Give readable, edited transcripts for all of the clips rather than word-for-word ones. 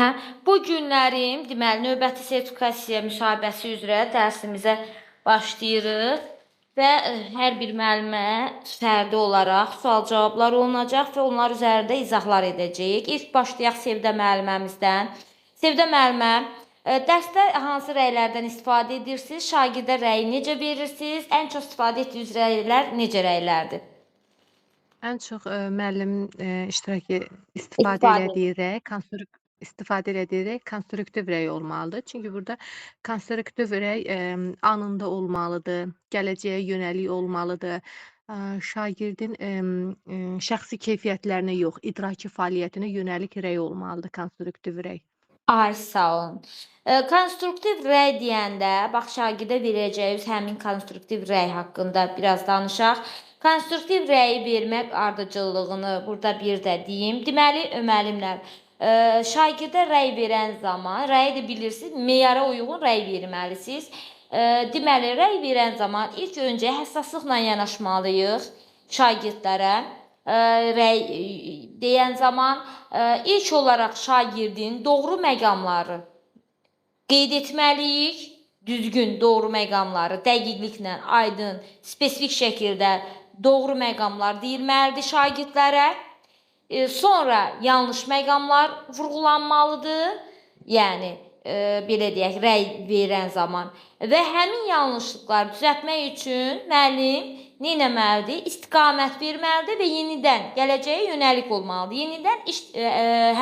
Hə, bu günlərim deməli növbəti sertifikasiya müsahibəsi üzrə dərsimizə başlayırıq və hər bir müəllimə fərdi olaraq sual-cavablar olunacaq və onlar üzərində izahlar edəcəyik. İlk başlayaq Sevdə müəlliməmizdən. Sevdə müəllimə, dərsdə hansı rəylərdən istifadə edirsiniz? Şagirdə rəyi necə verirsiniz? Ən çox istifadə etdiyiniz rəylər necə rəylərdir? Ən çox müəllimin istifadə İstifadə elədiyi rəy konstruktiv rəy olmalıdır. Çünki burada konstruktiv rəy anında olmalıdır, gələcəyə yönəlik olmalıdır. Şagirdin şəxsi keyfiyyətlərinə yox, idraki fəaliyyətinə yönəlik rəy olmalıdır konstruktiv rəy. Ay, sağ olun. Konstruktiv rəy deyəndə, bax şagirdə verəcəyiniz həmin konstruktiv rəy haqqında biraz danışaq. Konstruktiv rəyi vermək ardıcıllığını burada bir də deyim. Deməli, müəllimlər, şagirdə rəy verən zaman, rəyi də bilirsiniz, meyara uyğun rəy verməlisiniz. Deməli, rəy verən zaman ilk öncə həssaslıqla yanaşmalıyıq şagirdlərə. Rəy deyən zaman ilk olaraq şagirdin doğru məqamları qeyd etməliyik. Düzgün, doğru məqamları dəqiqliklə, aydın, spesifik şəkildə doğru məqamlar deyilməlidir şagirdlərə. Sonra yanlış məqamlar vurğulanmalıdır. Yəni, belə deyək, rəy verən zaman. Və həmin yanlışlıqları düzəltmək üçün müəllim nə etməlidir? İstiqamət verməlidir və yenidən gələcəyə yönəlik olmalıdır. Yenidən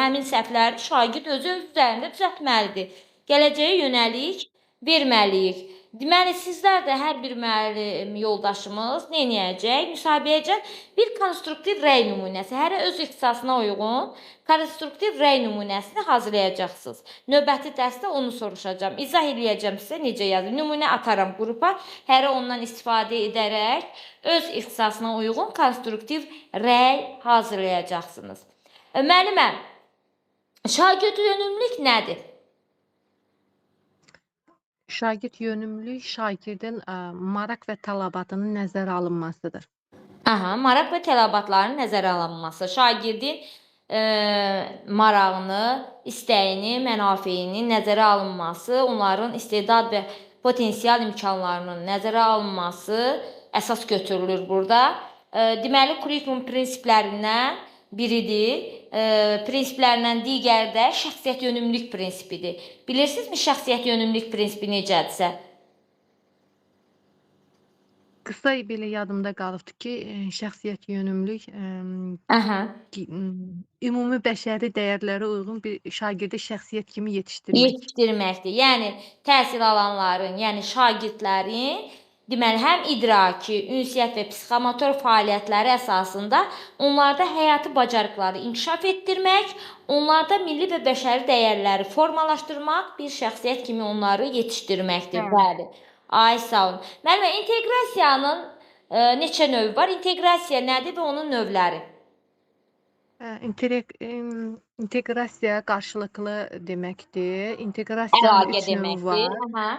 həmin səhvləri şagird özü üzərində düzəltməlidir. Gələcəyə yönəlik verməliyik. Deməli, sizlər də hər bir müəllim yoldaşımız nə edəcək? Müsahibəyə bir konstruktiv rəy nümunəsi, hərə öz ixtisasına uyğun konstruktiv rəy nümunəsini hazırlayacaqsınız. Növbəti dərsdə onu soruşacağam. İzah eləyəcəm sizə necə yazır. Nümunə atarım qrupa, hərə ondan istifadə edərək öz ixtisasına uyğun konstruktiv rəy hazırlayacaqsınız. Müəllimə, şagird yönümlülük nədir? Şagird yönümlülük şagirdin maraq və tələbatının nəzərə alınmasıdır. Aha, maraq və tələbatların nəzərə alınması, şagirdin marağını, istəyini, mənafeyini nəzərə alınması, onların istedad və potensial imkanlarının nəzərə alınması əsas götürülür burada. Deməli, kurikulum prinsiplərindən biridir. Prinsiplərindən digəri də şəxsiyyət yönümlülük prinsipidir. Bilirsinizmi şəxsiyyət yönümlülük prinsipi necədirsə? Qısa belə yadımda qalıbdı ki, şəxsiyyət yönümlülük Aha. ümumi bəşəri dəyərlərə uyğun bir şagirdi şəxsiyyət kimi yetişdirmək. Yetişdirməkdir. Yəni təhsil alanların, yəni şagirdlərin deməli həm idraki, ünsiyyət və psixomotor fəaliyyətləri əsasında onlarda həyati bacarıqları inkişaf etdirmək, onlarda milli və bəşəri dəyərləri formalaşdırmaq, bir şəxsiyyət kimi onları yetişdirməkdir. Bəli. Ay, sağ olun. Müəllimə, inteqrasiyanın neçə növü var? İnteqrasiya nədir və onun növləri? İnteqrasiya qarşılıqlı deməkdir. İnteqrasiyanın Əlaqə 3 növü deməkdir. var. Aha.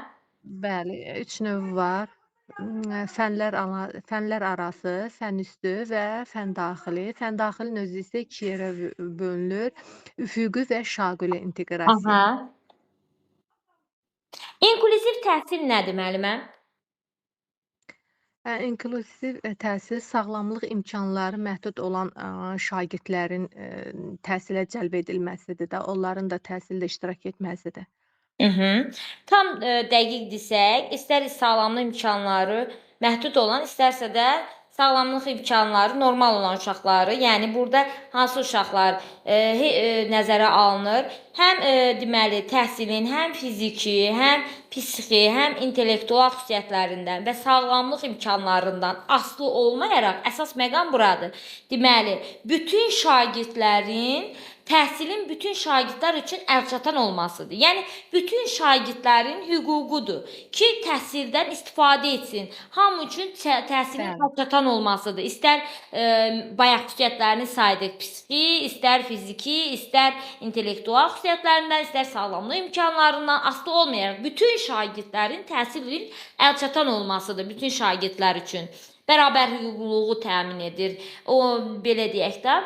Bəli, 3 növü var. Fənlər arası, fənüstü və fəndaxili. Fəndaxilin özü isə 2 yerə bölünür. Üfüqi və şaquli inteqrasiya. Aha. İnklüziv təhsil nədir müəllimə? İnklüziv təhsil sağlamlıq imkanları məhdud olan şagirdlərin təhsilə cəlb edilməsidir də, onların da təhsildə iştirak etməsidir. Tam dəqiq desək, istər sağlamlıq imkanları məhdud olan, istərsə də sağlamlıq imkanları normal olan uşaqları, yəni burada hansı uşaqlar nəzərə alınır? Həm deməli təhsilin, həm fiziki, həm psixi, həm intellektual xüsusiyyətlərindən və sağlamlıq imkanlarından asılı olmayaraq əsas məqam buradır. Deməli, bütün şagirdlərin təhsilin bütün şagirdlər üçün əlçatan olmasıdır. Yəni, bütün şagirdlərin hüququdur ki, təhsildən istifadə etsin. Hamı üçün təhsilin əlçatan olmasıdır. İstər bayaq xüsusiyyətlərini saydıq, psixi, istər fiziki, istər intellektual xüsusiyyətlərindən, istər sağlamlıq imkanlarından asılı olmayaraq bütün şagirdlərin təhsilin əlçatan olmasıdır bütün şagirdlər üçün. Bərabər hüquqluluğu təmin edir. O, belə deyək də,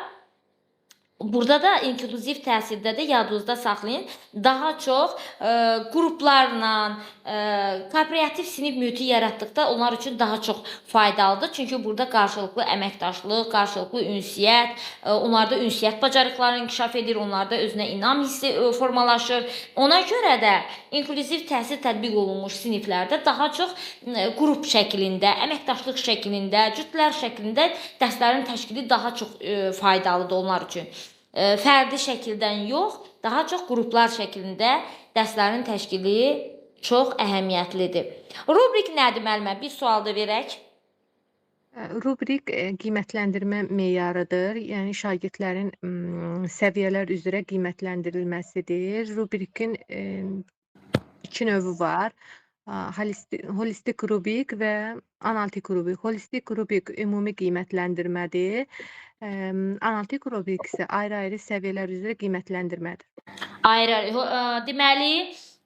Burada da inklüziv təhsildə də yadınızda saxlayın, daha çox qruplarla, kooperativ sinif mühiti yaratdıqda onlar üçün daha çox faydalıdır. Çünki burada qarşılıqlı əməkdaşlıq, qarşılıqlı ünsiyyət, onlarda ünsiyyət bacarıqları inkişaf edir, onlarda özünə inam hissi formalaşır. Ona görə də inklüziv təhsil tətbiq olunmuş siniflərdə daha çox qrup şəklində, əməkdaşlıq şəklində, cütlər şəklində dərslərin təşkili daha çox faydalıdır onlar üçün. Fərdi şəkildən yox, daha çox qruplar şəklində dərslərin təşkili çox əhəmiyyətlidir. Rubrik nədir müəllimə? Bir sual da verək. Rubrik qiymətləndirmə meyarıdır. Yəni şagirdlərin səviyyələr üzrə qiymətləndirilməsidir. Rubrikin iki növü var. Holistik rubrik və analitik rubrik. Holistik rubrik ümumi qiymətləndirmədir. Analitik rubrik isə ayrı-ayrı səviyyələr üzrə qiymətləndirmədir. Deməli,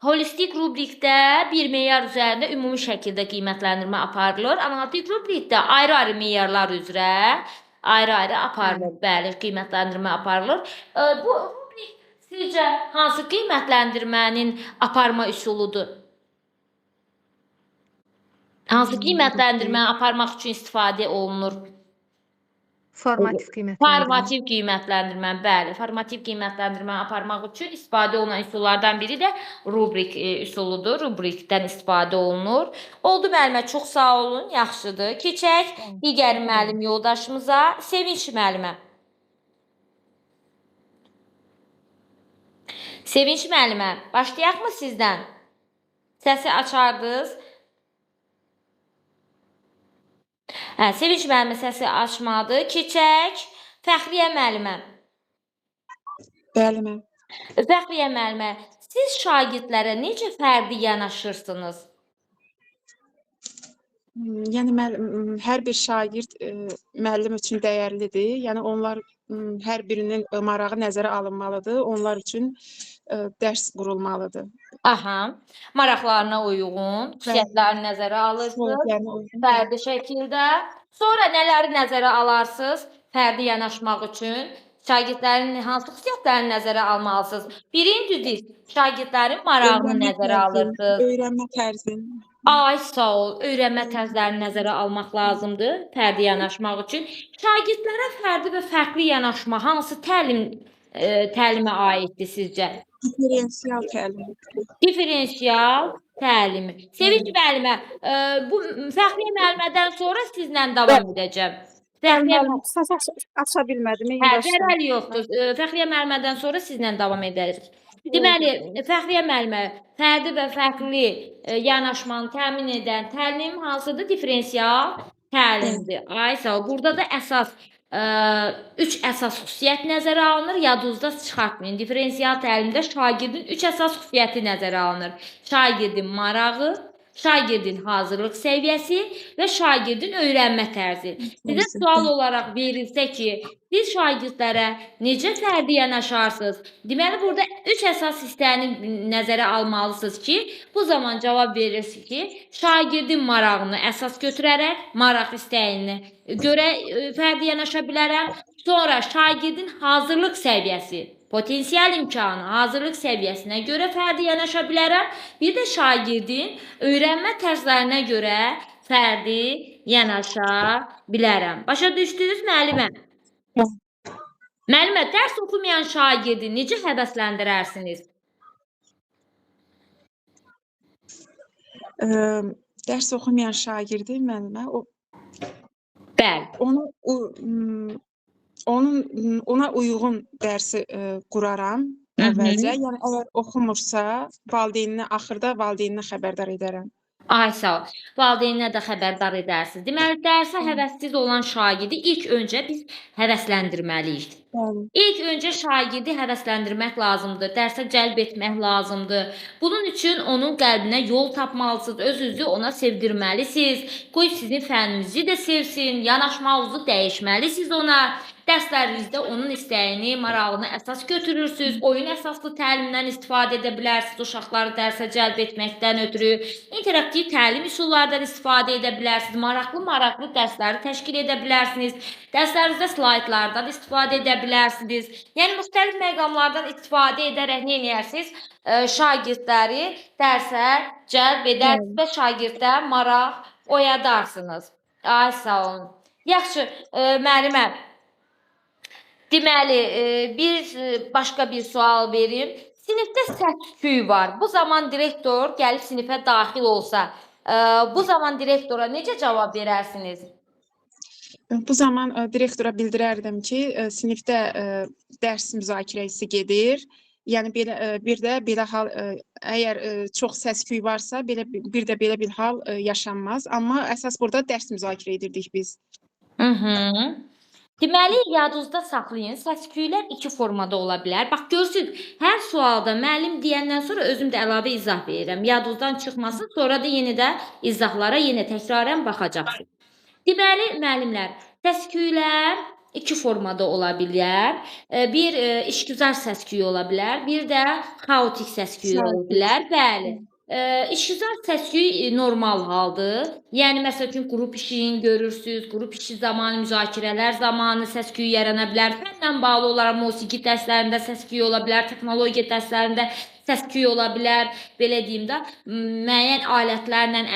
holistik rubrikdə bir meyar üzərində ümumi şəkildə qiymətləndirmə aparılır. Analitik rubrikdə ayrı-ayrı meyarlar üzrə ayrı-ayrı aparılır. Bəli, qiymətləndirmə aparılır. Bu rubrik sizcə hansı qiymətləndirmənin aparma üsuludur? Hansı qiymətləndirməni aparmaq üçün istifadə olunur? Formativ qiymətləndirmə. Formativ qiymətləndirmə, bəli. Formativ qiymətləndirməni aparmaq üçün istifadə olunan üsullardan biri də rubrik üsuludur. Rubrikdən istifadə olunur. Oldu müəllimə, çox sağ olun, yaxşıdır. Keçək digər müəllim yoldaşımıza, Sevinç müəllimə. Sevinç müəllimə, başlayaqmı sizdən? Səsi açardınız. Sevinç müəllimə səsi açmadı. Keçək Fəxriyə müəllimə. Bəli, mən. Fəxriyə müəllimə, siz şagirdlərə necə fərdi yanaşırsınız? Yəni hər bir şagird müəllim üçün dəyərlidir. Yəni onlar hər birinin marağı nəzərə alınmalıdır. Onlar üçün dərs qurulmalıdır. Aha, maraqlarına uyğun, xüsusiyyətləri nəzərə alırsınız, fərdi şəkildə. Sonra nələri nəzərə alarsınız fərdi yanaşmaq üçün? Şagirdlərin hansı xüsusiyyətlərini nəzərə almalısınız? Birincisi, şagirdlərin marağını nəzərə alırsınız. Öyrənmə tərzini. Ay, sağ ol. Öyrənmə tərzlərini nəzərə almaq lazımdır fərdi yanaşmaq üçün. Şagirdlərə fərdi və fərqli yanaşma hansı təlimə aiddir sizcə? Diferensial təlim. Diferensial təlimi. Sevinç müəllimə, bu Fəxriyə müəllimədən sonra sizlə davam edəcəm. Səs aça bilmədim. Zərər yoxdur. Fəxriyə müəllimədən sonra sizlə davam edərik. Deməli, Fəxriyə müəllimə, fərdi və fərqli yanaşmanı təmin edən təlim hansıdır? Diferensial təlimdir. Ay, sağ ol. Burada da üç əsas xüsusiyyət nəzərə alınır. Yadınızda çıxartmayın. Diferensial təlimdə şagirdin üç əsas xüsusiyyəti nəzərə alınır. Şagirdin marağı, şagirdin hazırlıq səviyyəsi və şagirdin öyrənmə tərzi. Sizə sual olaraq verilsə ki, siz şagirdlərə necə fərdi yanaşarsınız? Deməli, burada üç əsas hissəni nəzərə almalısınız ki, bu zaman cavab verirsiniz ki, şagirdin marağını əsas götürərək, maraq istəyini görə fərdi yanaşa bilərəm. Sonra şagirdin hazırlıq səviyyəsi, potensial imkanı, hazırlıq səviyyəsinə görə fərdi yanaşa bilərəm. Bir də şagirdin öyrənmə tərzlərinə görə fərdi yanaşa bilərəm. Başa düşdünüz müəllimə? Müəllimə, dərs oxumayan şagirdi necə həvəsləndirərsiniz? Dərs oxumayan şagirdi müəllimə, Bəli. ona uyğun dərsi quraram əvvəlcə. Yəni əgər oxumursa, axırda valideyninə xəbərdar edərəm. Ay, sağ ol. Valideyninə də xəbərdar edərsiniz. Deməli, dərsə həvəssiz olan şagirdi ilk öncə biz həvəsləndirməliyik. İlk öncə şagirdi həvəsləndirmək lazımdır, dərsə cəlb etmək lazımdır. Bunun üçün onun qəlbinə yol tapmalısınız, özünüzü ona sevdirməlisiniz. Qoy sizin fənninizi də sevsin, yanaşmanızı dəyişməlisiniz ona. Dərslərinizdə onun istəyini, marağını əsas götürürsüz. Oyun əsaslı təlimdən istifadə edə bilərsiniz uşaqları dərsə cəlb etməkdən ötürü. İnteraktiv təlim üsullardan istifadə edə bilərsiniz. Maraqlı dərsləri təşkil edə bilərsiniz. Dərslərinizdə slaydlardan istifadə edə bilərsiniz. Yəni müxtəlif məqamlardan istifadə edərək nə edərsiniz? Şagirdləri dərsə cəlb edərsiniz və şagirddə maraq oyadarsınız. Ay sağ olun. Yaxşı, müəllimə. Deməli, başqa bir sual verim. Sinifdə səs-küy var. Bu zaman direktor gəlib sinifə daxil olsa, bu zaman direktora necə cavab verərsiniz? Bu zaman direktora bildirərdim ki, sinifdə dərs müzakirəsi gedir. Yəni bir də belə hal əgər çox səs-küy varsa, bir də belə bir hal yaşanmaz. Amma əsas burada dərs müzakirə edirdik biz. Deməli, yadınızda saxlayın, səs-küylər iki formada ola bilər. Bax, görürsünüz, hər sualda müəllim deyəndən sonra özüm də əlavə izah verirəm. Yadınızdan çıxmasın, sonra da yenə də izahlara təkrarən baxacaqsınız. Deməli, müəllimlər, səs-küylər iki formada ola bilər. Bir işgüzar səs-küyü ola bilər, bir də xaotik səs-küyü ola bilər. Bəli. İşgüzar səs-küy normal haldır. Yəni, məsəl üçün, qrup işini görürsünüz, qrup işi zamanı, müzakirələr zamanı səs-küyü yarana bilər. Fənlə bağlı olaraq musiqi dərslərində səs-küyü ola bilər, texnologiya dərslərində səs-küyü ola bilər. Belə deyim də, müəyyən alətlərlə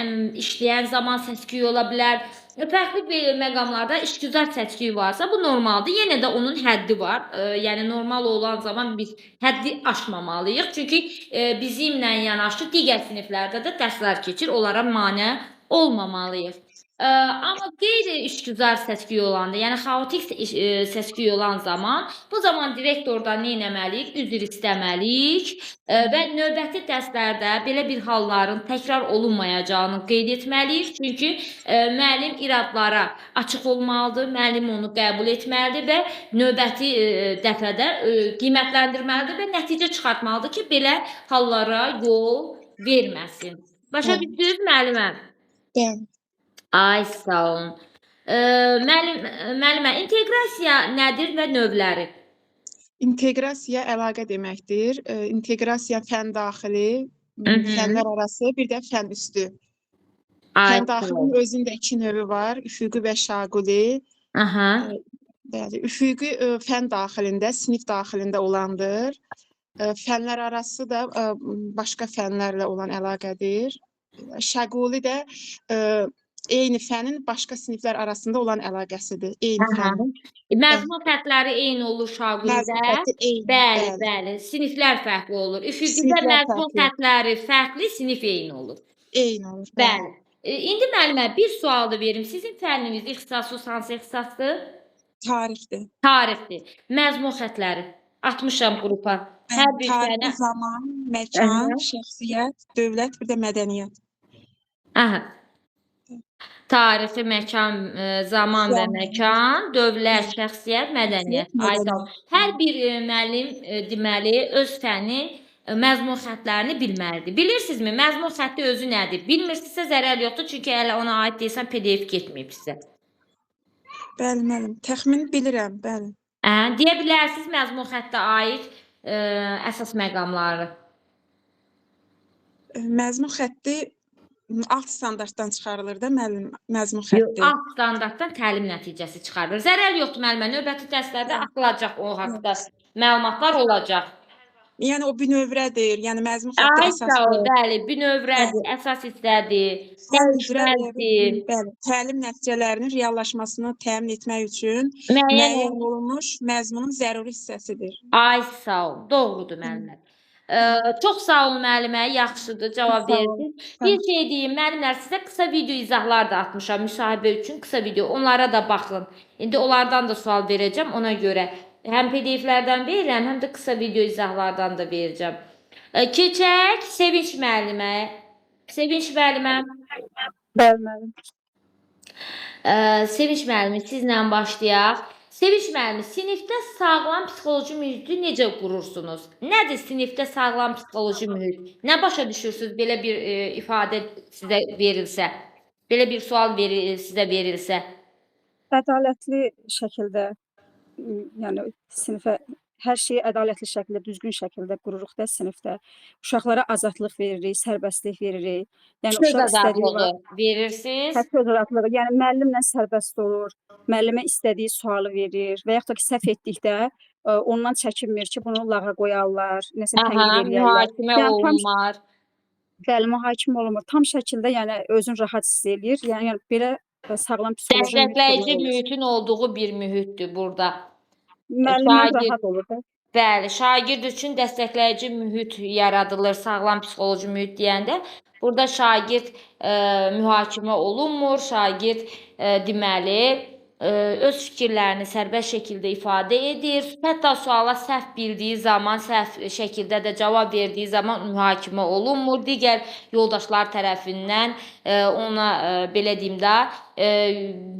işləyən zaman səs-küyü ola bilər. Fərqli bir məqamlarda işgüzar səs-küyü varsa, bu normaldır. Yenə də onun həddi var. Yəni, normal olan zaman biz həddi aşmamalıyıq. Çünki bizimlə yanaşı digər siniflərdə də dərslər keçir. Onlara mane olmamalıyıq. Amma qeyri-işgüzar səs-küyü olanda, yəni xaotik səs-küyü olan zaman, bu zaman direktordan nə etməliyik? Üzr istəməliyik və növbəti dərslərdə belə bir halların təkrar olunmayacağını qeyd etməliyik. Çünki müəllim iradlara açıq olmalıdır, müəllim onu qəbul etməlidir və növbəti dəfədə qiymətləndirməlidir və nəticə çıxartmalıdır ki, belə hallara yol verməsin. Başa düşdünüz müəllimə? Bəli. Ay, sağ olun. Müəllimə, inteqrasiya nədir və növləri? İnteqrasiya əlaqə deməkdir. İnteqrasiya fən daxili, fənlər arası, bir də fən üstü. Fən daxilinin özündə iki növü var, üfüqi və şaquli. Bəli, üfüqi fən daxilində, sinif daxilində olandır. Fənlər arası da başqa fənlərlə olan əlaqədir. Şaquli də eyni fənin başqa siniflər arasında olan əlaqəsidir. Eyni fənin. Məzmun xəttləri eyni olur şagulidə. Bəli. Siniflər fərqli olur. Üfüqdə məzmun xəttləri fərqli, sinif eyni olur. Eyni olur. Bəli. İndi müəllimə bir sual da verim. Sizin fənniniz ixtisasınız hansı ixtisasdır? Tarixdir. Tarixdir. Məzmun xəttləri. Atmışam qrupa. Hər bir tarix, zaman, məkan, şəxsiyyət, dövlət, bir də mədəniyyət. Tarixi, məkan, zaman və məkan, dövlət, şəxsiyyət, mədəniyyət. Hər bir müəllim deməli öz fənnin məzmun xəttlərini bilməlidir. Bilirsinizmi? Məzmun xətti özü nədir? Bilmirsinizsə zərər yoxdur, çünki hələ ona aid deyilsən PDF getməyib sizə. Bəli, müəllim. Təxmin bilirəm, bəli. Deyə bilərsiniz məzmun xəttə aid əsas məqamları. Məzmun xətti alt standartdan çıxarılır da müəllim, məzmun xətti. Alt standartdan təlim nəticəsi çıxarılır. Zərər yoxdur müəllimə, növbəti dərslərdə atılacaq o haqda məlumatlar olacaq. Yəni o binövrədir, yəni məzmun xətti əsasdır. Bəli, binövrədir, əsas hissədir, dəyişməzdir. Bəli, təlim nəticələrinin reallaşmasını təmin etmək üçün müəyyən olunmuş məzmunun zəruri hissəsidir. Ay, sağ ol, doğrudur müəllimə. Çox sağ olun müəllimə, yaxşıdır, cavab verdiniz. Bir şey deyim, müəllimlər, sizə qısa video izahlar da atmışam müsahibə üçün, qısa video, onlara da baxın. İndi onlardan da sual verəcəm, ona görə həm PDF-lərdən verirəm, həm də qısa video izahlardan da verəcəm. Keçək Sevinç müəllimə. Sevinç müəllimə. Bəli, müəllim. Sevinç müəllimi, sizlə başlayaq. Sevinç müəllimi, sinifdə sağlam psixoloji mühiti necə qurursunuz? Nədir sinifdə sağlam psixoloji mühit? Nə başa düşürsünüz belə bir ifadə sizə verilsə? Belə bir sual sizə verilsə? Ədalətli şəkildə yəni sinifə hər şeyi ədalətli şəkildə, düzgün şəkildə qururuq da sinifdə. Uşaqlara azadlıq veririk, sərbəstlik veririk. Yəni Söz uşaq istədiyi azadlığı vaxt verirsiniz. söz azadlığı, yəni müəllimlə sərbəst olur, müəllimə istədiyi sualı verir və yaxud da ki, səhv etdikdə ondan çəkinmir ki, bunu lağa qoyarlar, nəsə Aha, tənqid eləyərlər. mühakimə Yəni tam olunmar. bəli, mühakimə olunmur. Tam şəkildə yəni özünü rahat hiss eləyir. Yəni belə sağlam psixoloji mühit Dəstəkləyici qurmaq olur. mühitin olduğu bir mühitdir burada. Müəllimlər Şagird, rahat olur da. bəli, şagird üçün dəstəkləyici mühit yaradılır, sağlam psixoloji mühit deyəndə. Burada şagird mühakimə olunmur, şagird deməli öz fikirlərini sərbəst şəkildə ifadə edir. Hətta suala səhv bildiyi zaman, səhv şəkildə də cavab verdiyi zaman mühakimə olunmur. Digər yoldaşlar tərəfindən ona belə deyim də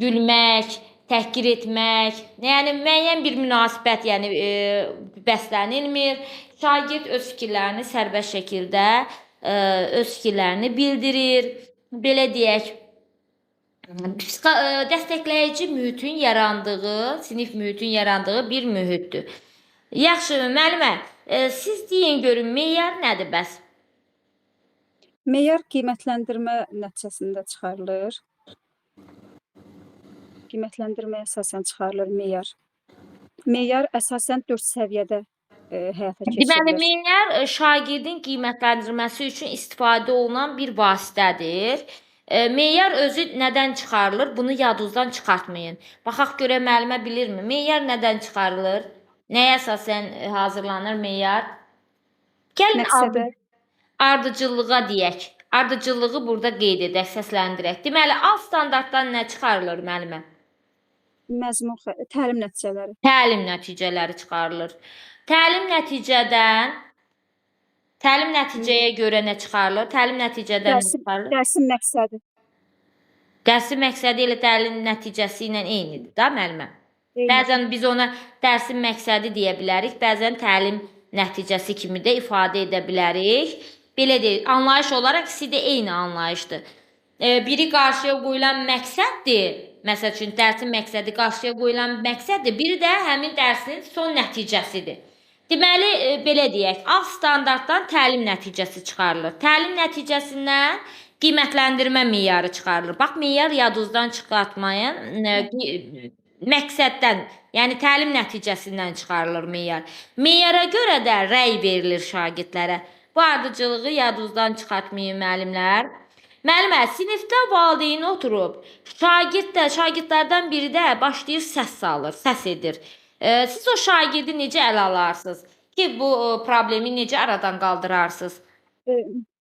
gülmək, təhqir etmək, yəni müəyyən bir münasibət, yəni bəslənilmir. Şagird öz fikirlərini sərbəst şəkildə öz fikirlərini bildirir. Belə deyək, dəstəkləyici mühitin yarandığı, sinif mühitin yarandığı bir mühitdir. Yaxşı, müəllimə, siz deyin görün, meyar nədir bəs? Meyar qiymətləndirmə nəticəsində çıxarılır. Qiymətləndirməyə əsasən çıxarılır meyar. Meyar əsasən 4 səviyyədə həyata Deməli, keçirilir. meyar şagirdin qiymətləndirməsi üçün istifadə olunan bir vasitədir. Meyar özü nədən çıxarılır? Bunu yadınızdan çıxartmayın. Baxaq görə müəllimə bilirmi? Meyar nədən çıxarılır? Nəyə əsasən hazırlanır meyar? Gəlin Məqsədə ardıcıllığa deyək. Ardıcıllığı burada qeyd edək, səsləndirək. Deməli, alt standartdan nə çıxarılır müəllimə? məzmun, təlim nəticələri. Təlim nəticələri çıxarılır. Təlim nəticəyə görə nə çıxarılır? Təlim nəticədən nə çıxarılır? Dərsin məqsədi. Dərsin məqsədi ilə təlim nəticəsi ilə eynidir da müəllimə. Eyni. Bəzən biz ona dərsin məqsədi deyə bilərik, bəzən təlim nəticəsi kimi də ifadə edə bilərik. Belə deyil, anlayış olaraq ikisi də eyni anlayışdır. Biri qarşıya qoyulan məqsəddir. Məsəl üçün dərsin məqsədi qarşıya qoyulan məqsəddir, biri də həmin dərsin son nəticəsidir. Deməli, belə deyək, alt standartdan təlim nəticəsi çıxarılır. Təlim nəticəsindən qiymətləndirmə meyarı çıxarılır. Bax, meyar yadınızdan çıxartmayın. Məqsəddən, yəni təlim nəticəsindən çıxarılır meyar. Meyara görə də rəy verilir şagirdlərə. Bu ardıcılığı yadınızdan çıxartmayın müəllimlər. Müəllimə, sinifdə valideyn oturub, şagirdlərdən biri də başlayır səs salır, səs edir. Siz o şagirdi necə ələ alarsınız ki, bu problemi necə aradan qaldırarsınız?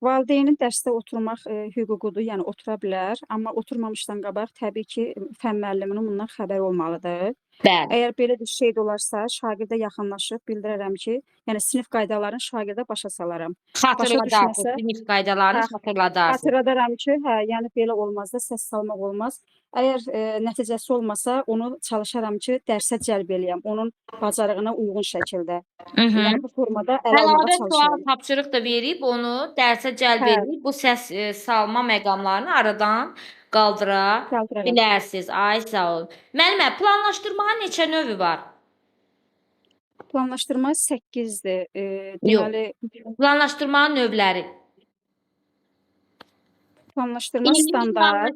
Valideynin dərsdə oturmaq hüququdur, yəni otura bilər, amma oturmamışdan qabaq təbii ki, fən müəlliminin bundan xəbəri olmalıdır. Bəli. Əgər belə bir şey də olarsa, şagirdə yaxınlaşıb bildirərəm ki, yəni sinif qaydalarını şagirdə başa salaram. Xatırladarsınız, sinif qaydalarını xatırladarsınız. Xatırladaram ki, yəni belə olmaz da, səs salmaq olmaz. Əgər nəticəsi olmasa, onu çalışaram ki, dərsə cəlb eləyəm, onun bacarığına uyğun şəkildə. Yəni bu formada ələ almağa Əlavə sual çalışaram. tapşırıq da verib, onu dərsə cəlb edib, bu səs salma məqamlarını aradan qaldıra bilərsiniz. Ay, sağ olun. Müəllimə, planlaşdırmanın neçə növü var? Planlaşdırma 8-dir. Deməli, Planlaşdırmanın növləri. planlaşdırma standart,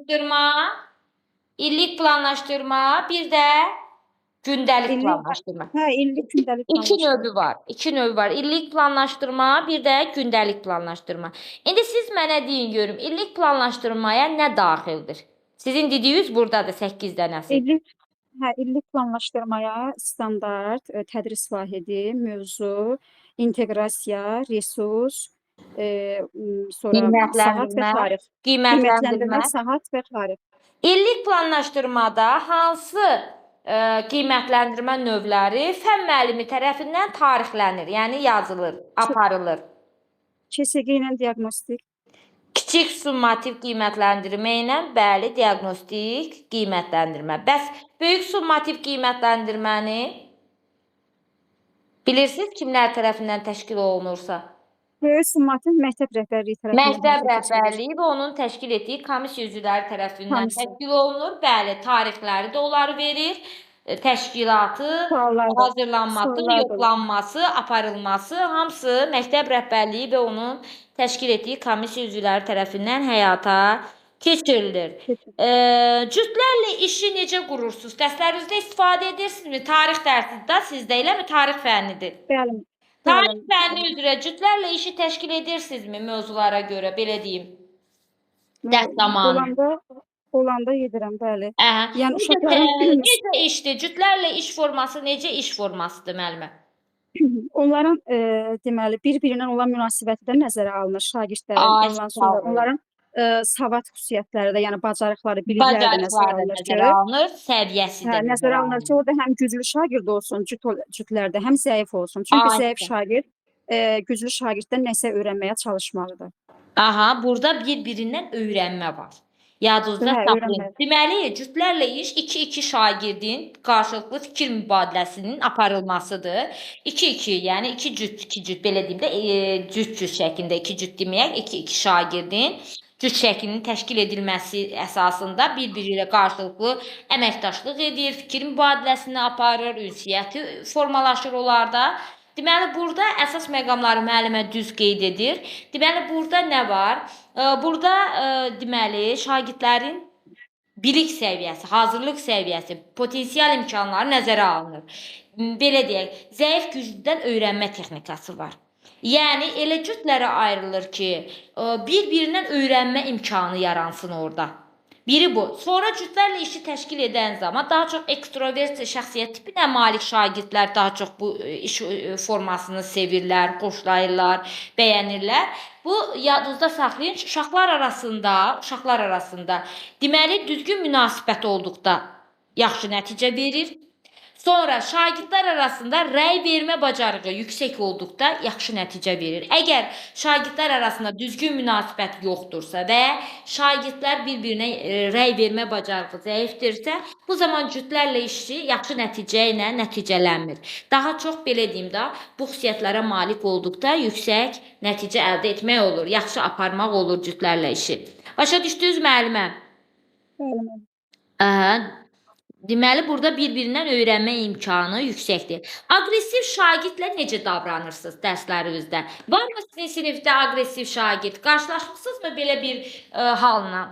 illik planlaşdırma, bir də gündəlik planlaşdırma. illik gündəlik İki növü var. İllik planlaşdırma, bir də gündəlik planlaşdırma. İndi siz mənə deyin görüm, illik planlaşdırmaya nə daxildir? Sizin dediyiniz buradadır 8 dənəsi. İllik planlaşdırmaya standart, tədris vahidi, mövzu, inteqrasiya, resurs, sonra saat və tarix. Qiymətləndirmə, saat və tarix. İllik planlaşdırmada hansı qiymətləndirmə növləri fən müəllimi tərəfindən tarixlənir, yəni yazılır, aparılır? KSG ilə diaqnostik. Kiçik summativ qiymətləndirmə ilə, bəli, diaqnostik qiymətləndirmə. Bəs böyük summativ qiymətləndirməni bilirsiniz kimlər tərəfindən təşkil olunursa? Böyük summativ məktəb rəhbərliyi tərəfindən. Məktəb rəhbərliyi və onun təşkil etdiyi komissiya üzvləri tərəfindən təşkil olunur. Bəli, tarixləri də onları verir. təşkilatı Suallar da. hazırlanması, Suallar da olur. yoxlanması, aparılması hamısı məktəb rəhbərliyi və onun təşkil etdiyi komissiya üzvləri tərəfindən həyata keçirilir. Cütlərlə işi necə qurursunuz? Dərslərinizdə istifadə edirsinizmi? Tarix dərsidə sizdə eləmi? Tarix fənnidir. Bəli. Tarix fənni üzrə cütlərlə işi təşkil edirsinizmi mövzulara görə, belə deyim? Dərs zamanı. Olanda yedirəm, bəli. Necə Yəni uşaqların necə işdir? Cütlərlə iş forması necə iş formasıdır müəllimə? onların deməli bir-birindən olan münasibəti də nəzərə alınır şagirdlərin. Ay, Ondan sağ sonra olun. onların savad xüsusiyyətləri də, yəni bacarıqları, bilikləri də Bacarıqlar da nəzərə alınır, səviyyəsi də nəzərə alınır ki, orada həm güclü şagird olsun, cütlərdə, həm zəif olsun. Çünki Ay, zəif şagird güclü şagirddən nəsə öyrənməyə çalışmalıdır. Aha, burada bir-birindən öyrənmə var. Yadınızda saxlayın. Deməli, cütlərlə iş 2-2 şagirdin qarşılıqlı fikir mübadiləsinin aparılmasıdır. 2-2, yəni 2 cüt belə deyim də, cüt şəklində 2 cüt deməyək, 2-2 şagirdin cüt şəklinin təşkil edilməsi əsasında bir-biri ilə qarşılıqlı əməkdaşlıq edir, fikir mübadiləsini aparır, ünsiyyəti formalaşır onlarda. Deməli, burada əsas məqamları müəllimə düz qeyd edir. Deməli, burada nə var? Burada deməli, şagirdlərin bilik səviyyəsi, hazırlıq səviyyəsi, potensial imkanları nəzərə alınır. Belə deyək, zəif güclüdən öyrənmə texnikası var. Yəni, elə cütlərə ayrılır ki, bir-birindən öyrənmə imkanı yaransın orada. Biri bu. Sonra cütlərlə işi təşkil edən zaman daha çox ekstrovert şəxsiyyət tipinə malik şagirdlər daha çox bu iş formasını sevirlər, xoşlayırlar, bəyənirlər. Bu yadınızda saxlayın, uşaqlar arasında deməli düzgün münasibət olduqda yaxşı nəticə verir. Sonra şagirdlər arasında rəy vermə bacarığı yüksək olduqda yaxşı nəticə verir. Əgər şagirdlər arasında düzgün münasibət yoxdursa və şagirdlər bir-birinə rəy vermə bacarığı zəifdirsə, bu zaman cütlərlə işi yaxşı nəticə ilə nəticələnmir. Daha çox belə deyim də, bu xüsusiyyətlərə malik olduqda yüksək nəticə əldə etmək olur, yaxşı aparmaq olur cütlərlə işi. Başa düşdünüz müəllimə? Deməli, burada bir-birindən öyrənmə imkanı yüksəkdir. Aqressiv şagirdlə necə davranırsınız dərslərinizdə? Varmı sizin sinifdə aqressiv şagird? Qarşılaşmısınızmı belə bir halla?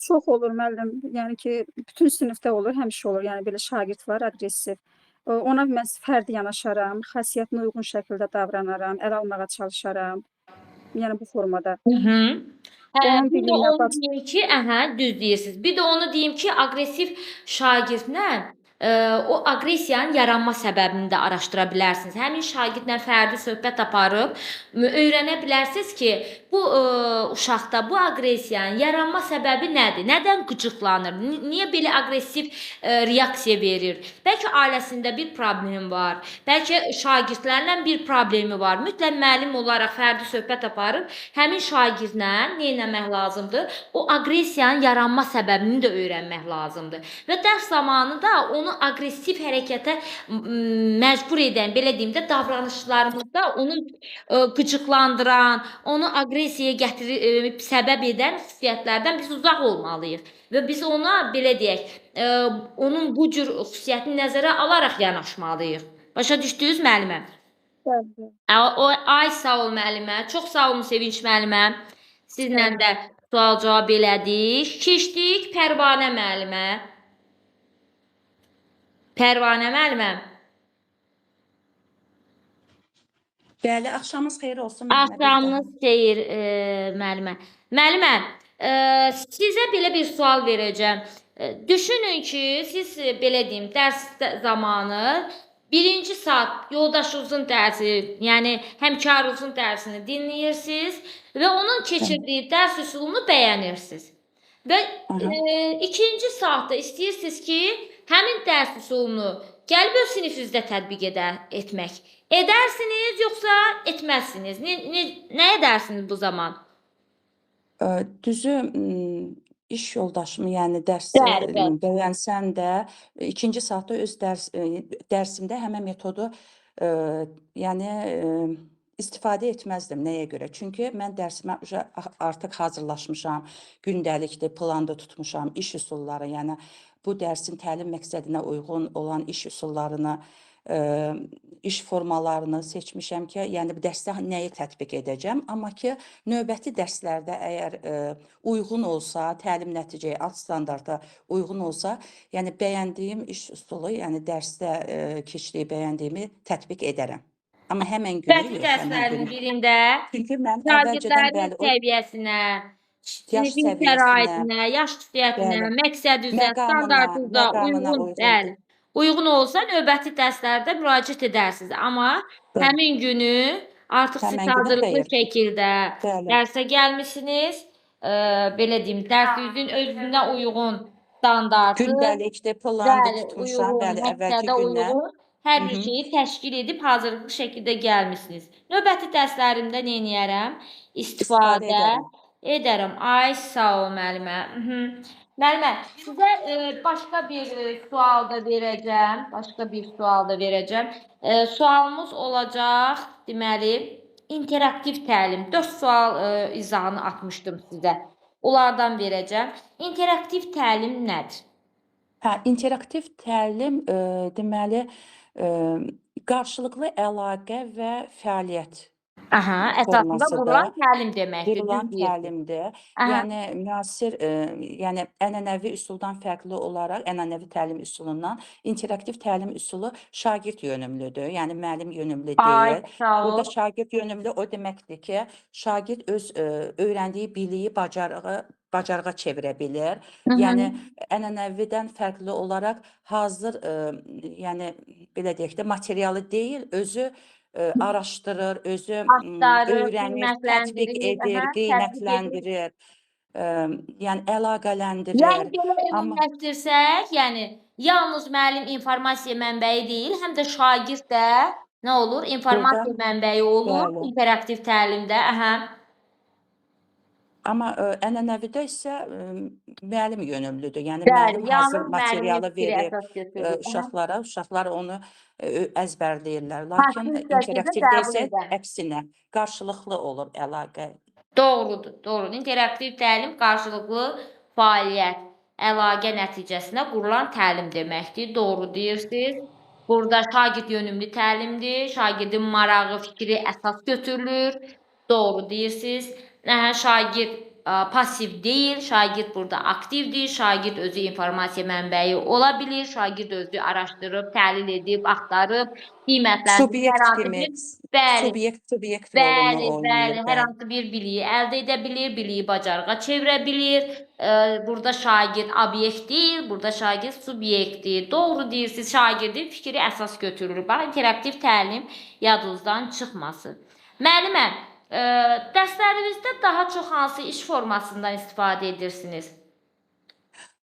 Çox olur müəllim. Yəni ki, bütün sinifdə olur, həmişə olur. Yəni belə şagird var, aqressiv. Ona mən fərdi yanaşaram, xasiyyətinə uyğun şəkildə davranaram, əl almağa çalışaram. Yəni bu formada. Bir də onu deyim ki, düz deyirsiniz. Bir də onu deyim ki, aqressiv şagirdlə o aqressiyanın yaranma səbəbini də araşdıra bilərsiniz. Həmin şagirdlə fərdi söhbət aparıb öyrənə bilərsiniz ki, bu uşaqda bu aqressiyanın yaranma səbəbi nədir? Nədən qıcıqlanır? Niyə belə aqressiv reaksiya verir? Bəlkə ailəsində bir problem var, bəlkə şagirdlərlə bir problemi var. Mütləq müəllim olaraq fərdi söhbət aparıb həmin şagirdlə nə etmək lazımdır? O aqressiyanın yaranma səbəbini də öyrənmək lazımdır. Və dərs zamanı da onu aqressiv hərəkətə məcbur edən, belə deyim də, davranışlarımızda onu qıcıqlandıran, onu aqressiyaya gətirib səbəb edən xüsusiyyətlərdən biz uzaq olmalıyıq. Və biz ona, belə deyək, onun bu cür xüsusiyyətini nəzərə alaraq yanaşmalıyıq. Başa düşdünüz müəllimə? Ay, sağ ol müəllimə. Çox sağ olun Sevinç müəllimə. Sizlə də sual-cavab elədik. Keçdik Pərvanə müəllimə. Pərvanə müəllimə. Bəli, axşamınız xeyir olsun. Axşamınız xeyir müəllimə. Müəllimə, sizə belə bir sual verəcəm. Düşünün ki, siz belə deyim, dərs zamanı birinci saat yoldaşınızın dərsi, yəni həmkarınızın dərsini dinləyirsiniz və onun keçirdiyi dərs üsulunu bəyənirsiniz. Və ikinci saatda istəyirsiniz ki, həmin dərs üsulunu gəlib öz sinifinizdə tətbiq etmək. Edərsiniz, yoxsa etməzsiniz? Nə edərsiniz bu zaman? Düzü, iş yoldaşımı, yəni dərs bəyənsəm də, ikinci saatda öz dərsimdə həmən metodu yəni istifadə etməzdim. Nəyə görə? Çünki mən dərsimə artıq hazırlaşmışam, gündəlikdir, planda tutmuşam, iş üsulları, yəni bu dərsin təlim məqsədinə uyğun olan iş üsullarını, iş formalarını seçmişəm ki, yəni bu dərsdə nəyi tətbiq edəcəm. Amma ki, növbəti dərslərdə əgər uyğun olsa, təlim nəticəyə, alt standarda uyğun olsa, yəni bəyəndiyim iş üsulu, yəni dərsdə keçdiyi bəyəndiyimi tətbiq edərəm. Amma həmən günü Növbəti yox, həmən dərslərin günü. birində Çünki mən əvvəlcədən şagirdlərin bəli o səviyyəsinə, yaş sinifin səviyyəsinə, şəraitinə, yaş xüsusiyyətinə, bəli, məqsəd üzrə, məqamına, standartınıza məqamına uyğun, uyğundur. bəli, uyğun olsa növbəti dərslərdə müraciət edərsiniz. Amma Bəli, həmin günü artıq siz həmən günü hazırlıqlı xeyr. şəkildə Bəli, dərsə gəlmisiniz. Belə deyim, dərsinizin özünə uyğun standartı, gündəlikdə planda bəli, tutmuşam, uyğun, bəli, əvvəlki məqsədə gündən. uyğun hər bir Mhm, şeyi təşkil edib hazırlıqlı şəkildə gəlmisiniz. Növbəti dərslərimdə neyniyərəm? İstifadə İstifadə edərəm. edərəm. Ay, sağ ol müəllimə. Müəllimə, sizə başqa bir sual da verəcəm. Başqa bir sual da verəcəm. Sualımız olacaq, deməli, interaktiv təlim. 4 sual izahını atmışdım sizə. Onlardan verəcəm. İnteraktiv təlim nədir? Hə, interaktiv təlim deməli qarşılıqlı əlaqə və fəaliyyət Aha, əsasında formasıdır. qurulan təlim deməkdir, düz Qurulan deyirsiniz. təlimdir. Aha, Yəni müasir, yəni ənənəvi üsuldan fərqli olaraq, ənənəvi təlim üsulundan interaktiv təlim üsulu şagird yönümlüdür. Yəni müəllim yönümlü ay, deyil. sağ Burada ol. şagird yönümlü o deməkdir ki, şagird öz öyrəndiyi biliyi bacarığa çevirə bilir. Hı hı. Yəni ənənəvidən fərqli olaraq hazır, yəni belə deyək də materialı deyil, özü araşdırır, özü Axtarır, öyrənir, tətbiq qiymətləndirir, edir, aha, tətbiq edir. qiymətləndirir, yəni Yəni əlaqələndirir. belə Amma ümumiləşdirsək, yəni yalnız müəllim informasiya mənbəyi deyil, həm də şagird də nə olur? burada İnformasiya mənbəyi olur bəli. interaktiv təlimdə. Aha. Amma ənənəvidə isə müəllim yönümlüdür. Yəni Bəli, müəllim hazır yalnız müəllimin materialı fikri verir əsas götürülür. Aha. uşaqlara, uşaqlar onu əzbərləyirlər. Lakin Passiv şəkildə interaktivdə qəbul isə edən. əksinə qarşılıqlı olur əlaqə. Doğrudur, doğrudur. İnteraktiv təlim qarşılıqlı fəaliyyət, əlaqə nəticəsində qurulan təlim deməkdir. Doğru deyirsiniz. Burada şagird yönümlü təlimdir. Şagirdin marağı, fikri əsas götürülür. Doğru deyirsiniz. Şagird passiv deyil, şagird burada aktivdir. Şagird özü informasiya mənbəyi ola bilir. Şagird özü araşdırıb, təhlil edib, axtarıb, qiymətləndirib hər Subyekt hansı kimi, bir bəli, subyekt rolunu bəli, oynayır, hər bəli. hansı bir biliyi əldə edə bilir, biliyi bacarığa çevirə bilir. Burada şagird obyekt deyil, burada şagird subyektdir. Doğru deyirsiniz, şagirdin fikri əsas götürülür. Bax, interaktiv təlim yadınızdan çıxmasın. Müəllimə, dərslərinizdə daha çox hansı iş formasından istifadə edirsiniz?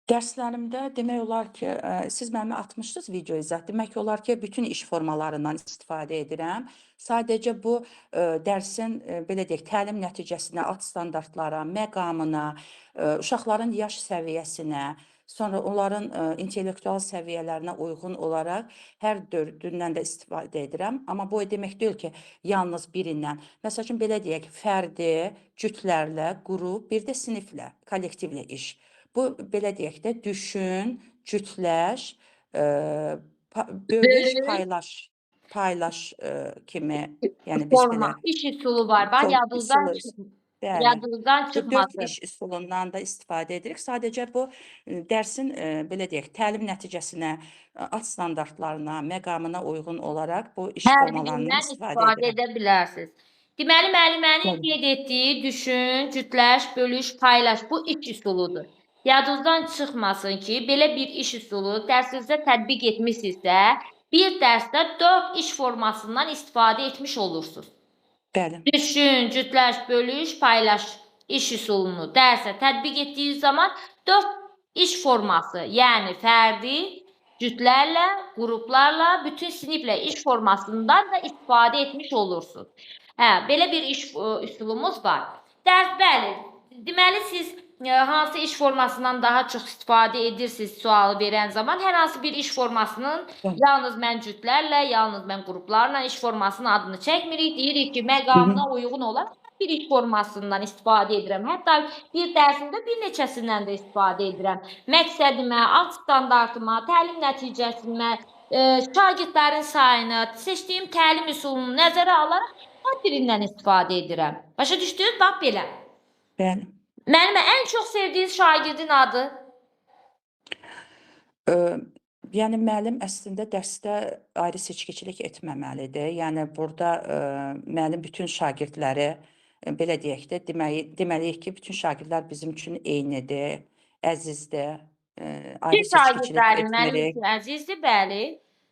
Dərslərimdə demək olar ki, siz mənə atmışdınız video izah. Demək olar ki, bütün iş formalarından istifadə edirəm. Sadəcə bu dərsin belə deyək, təlim nəticəsinə, alt standartlara, məqamına, uşaqların yaş səviyyəsinə, sonra onların intellektual səviyyələrinə uyğun olaraq hər dördündən də istifadə edirəm. Amma bu demək deyil ki, yalnız birindən. Məsəl üçün belə deyək, fərdi, cütlərlə, qrup, bir də siniflə, kollektivlə iş. Bu belə deyək də, düşün, cütləş, bölüş, paylaş kimi, yəni biz Forma, belə iş üsulu var. Bax, üsulu, bəli. yadınızdan Bu 4 çıxmasın. iş üsulundan da istifadə edirik. Sadəcə bu dərsin belə deyək, təlim nəticəsinə, alt standartlarına, məqamına uyğun olaraq bu iş Hər formalarından birindən istifadə istifadə edirəm. edə bilərsiniz. Deməli, müəllimənin Bəli. qeyd etdiyi düşün, cütləş, bölüş, paylaş bu iş üsuludur. Yadınızdan çıxmasın ki, belə bir iş üsulu dərsinizdə tətbiq etmisinizsə, bir dərsdə 4 iş formasından istifadə etmiş olursunuz. Bəli. Düşün, cütləş, bölüş, paylaş iş üsulunu dərsə tətbiq etdiyiniz zaman 4 iş forması, yəni fərdi, cütlərlə, qruplarla, bütün siniflə iş formasından da istifadə etmiş olursunuz. Belə bir iş üsulumuz var. Dərs, bəli, deməli siz hansı iş formasından daha çox istifadə edirsiniz sualı verən zaman hər hansı bir iş formasının Bəli. yalnız mən cütlərlə, yalnız mən qruplarla iş formasının adını çəkmirik. Deyirik ki, məqamına uyğun olan bir iş formasından istifadə edirəm. Hətta bir dərsimdə bir neçəsindən də istifadə edirəm. Məqsədimə, alt standartıma, təlim nəticəsimə, şagirdlərin sayını, seçdiyim təlim üsulunu nəzərə alaraq hər birindən istifadə edirəm. Başa düşdünüz? Bax belə. Bəli. Mənim ən çox sevdiyiniz şagirdin adı? Ə, Yəni müəllim əslində dərsdə ayrı seçkiçilik etməməlidir. Yəni burada müəllim bütün şagirdləri belə deyək də, deməliyik ki, bütün şagirdlər bizim üçün eynidir, əzizdir. Ayrı Bütün seçkiçilik şagirdlərim mənim etmirik. üçün əzizdir, bəli.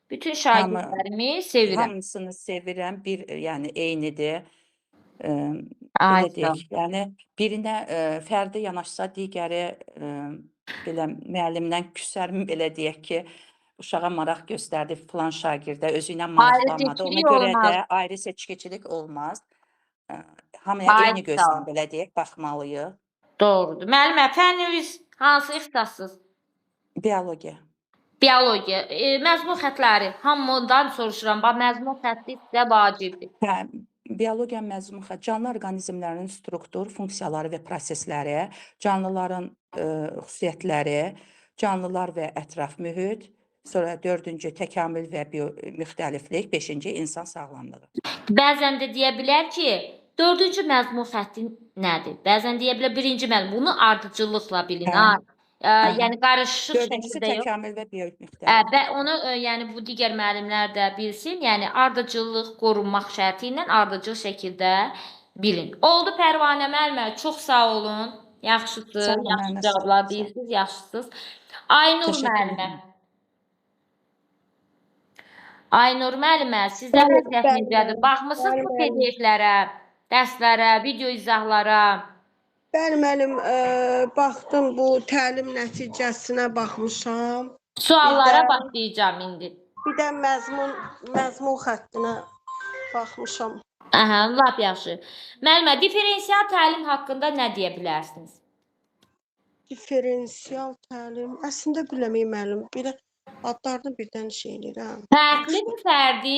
Bütün Hamı şagirdlərimi sevirəm. hamısını sevirəm. Yəni eynidir. Ay, Belə sağ ol. deyək. Yəni birinə fərdi yanaşsa, digəri belə müəllimdən küsərmi belə deyək ki, uşağa maraq göstərdi filan şagirdə, özü ilə Ayrı maraqlanmadı. Ona seçkilik görə olmaz. də ayrı seçkiçilik olmaz. Hamıya Ay, eyni sağ ol. gözlə belə deyək, baxmalıyıq. Doğrudur. Müəllimə, fənniniz hansı ixtisassınız? Biologiya. Biologiya. Məzmun xətləri hamıdan soruşuram. Bax, məzmun xətti sizə vacibdir. Hə, biologiya məzmun canlı orqanizmlərin struktur, funksiyaları və prosesləri, canlıların xüsusiyyətləri, canlılar və ətraf mühit, sonra 4-cü təkamül və müxtəliflik, 5-ci insan sağlamlığı. Bəzən də deyə bilər ki, 4-cü məzmun xətti nədir? Bəzən deyə bilər 1-ci məzmun. Bunu ardıcıllıqla bilin. Hə. Yəni qarışıq 4-cüsü şəkildə yox. təkamül və Və müxtəliflik. onu yəni bu digər müəllimlər də bilsin. Yəni ardıcıllıq qorunmaq şərti ilə ardıcıl şəkildə bilin. Oldu Pərvanə müəllimə, çox sağ olun. Yaxşısınız, Sağ olun, yaxşı müəllimə, cavablar sağ olun. deyirsiniz, yaxşısınız. Aynur Təşəkkür müəllimə. edirəm. Aynur müəllimə, sizdə vəziyyət bəli, necədir? Baxmısınız bu bəli, bəli. PDF-lərə, dərslərə, video izahlara? Bəli, müəllim, baxdım bu təlim nəticəsinə baxmışam. Suallara başlayacağam indi. Bir də məzmun xəttinə baxmışam. Aha, lap yaxşı. Müəllimə, differensial təlim haqqında nə deyə bilərsiniz? Differensial təlim. Əslində bilməyi müəllim. Belə adlarını birdən şey eləyirəm. Fərqli bir fərdi